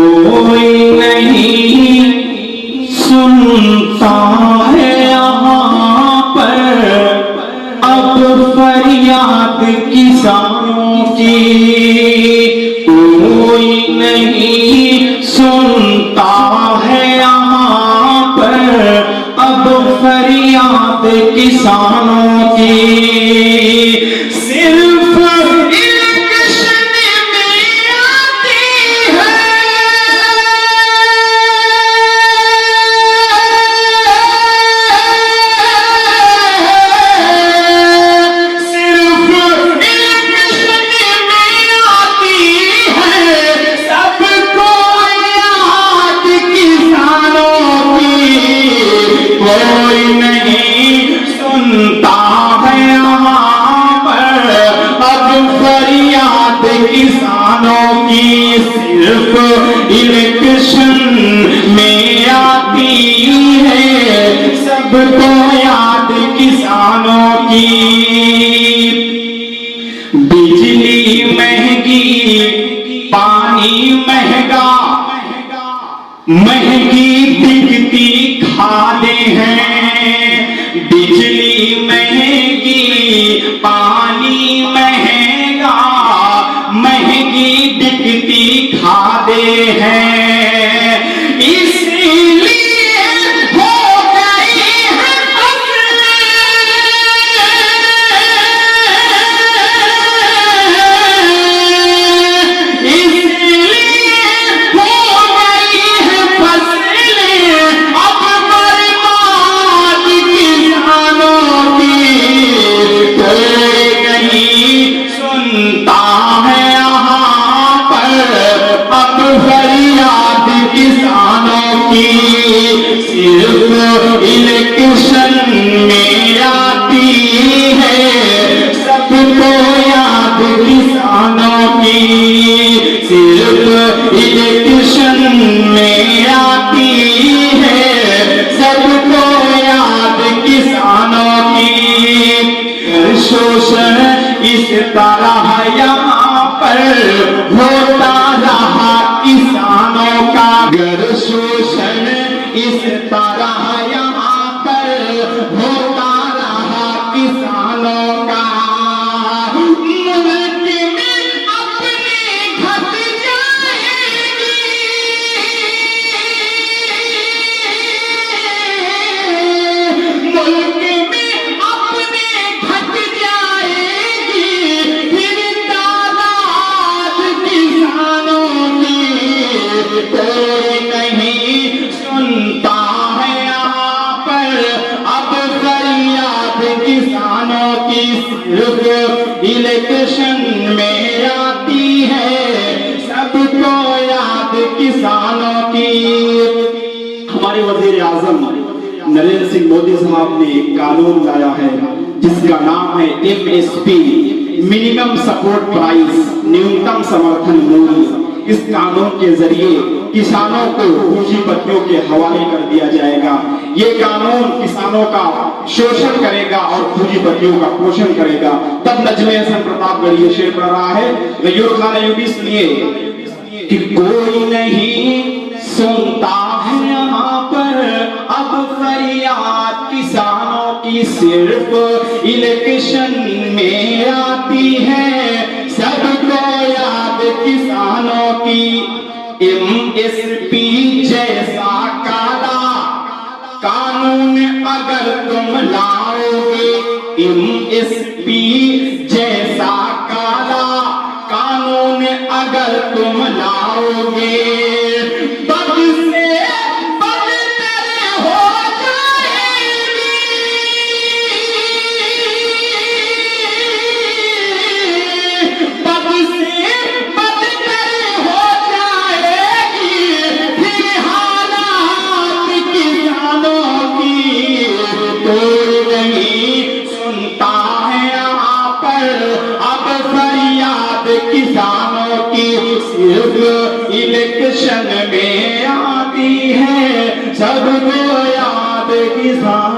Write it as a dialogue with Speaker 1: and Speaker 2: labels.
Speaker 1: کوئی نہیں سنتا ہے یہاں پر اب فریاد کسانوں کی، کوئی نہیں سنتا ہے یہاں پر اب فریاد کسانوں کی، صرف الیکشن میں آتی ہے سب کو یاد کسانوں کی، کوئی نہیں سنتا ہے یہاں پر اب فریاد کسانوں کی، صرف الیکشن میں آتی ہے سب کو یاد کسانوں کی، بجلی مہنگی پانی مہنگا، مہنگی بکتی کھادیں ہیں، بجلی مہنگی پانی مہنگا، مہنگی بکتی کھادیں ہیں، اسی لیے ہو گئی ہے صرف الیکشن میں آتی ہے سب کو یاد کسانوں کی، صرف الیکشن میں آتی ہے سب کو یاد کسانوں کی، شوشن اس طرح یہاں پر ہوتا رہا کسانوں کا، گر شوشن اس طرح یہاں پر ہوتا رہا کسانوں کا، ملک میں اپنے گھٹ جائے گی، ملک میں اپنے گھٹ جائے گی، پھر تعداد کسانوں کی، کوئی نہیں سنتا ہے یہاں پر اب فریاد کسانوں کی، صرف الیکشن میں آتی ہے سب کو یاد کسانوں کی۔ ہمارے وزیر اعظم نریندر سنگھ مودی صاحب نے ایک قانون لایا ہے جس کا نام ہے MSP، منیمم سپورٹ پرائس، نیونتم سمرتھن مولیہ۔ اس قانون کے ذریعے کسانوں کو پونجی پتیوں کے حوالے کر دیا جائے گا، یہ قانون کسانوں کا شوشن کرے گا اور پونجی پتیوں کا پوشن کرے گا۔ تب نجم احسن پرتاپ گڑھ یہ شعر پڑھ رہا ہے، غیور خان ایوبی سنیے کہ کوئی نہیں سنتا ہے یہاں پر اب فریاد کسانوں کی، صرف الیکشن میں آتی ہے سب کو یاد کسانوں کی، MSP جیسا کالا قانون اگر تم لاؤ گے، MSP جیسا کالا قانون اگر تم لاؤ گے، بد سے بدتر ہو جائے گی، بد سے بدتر ہو جائے گی، پھر حالات کسانوں کی، کوئی نہیں سنتا ہے یہاں پر اب فریاد کسانوں کی، صرف الیکشن میں آتی ہے سب کو یاد کسان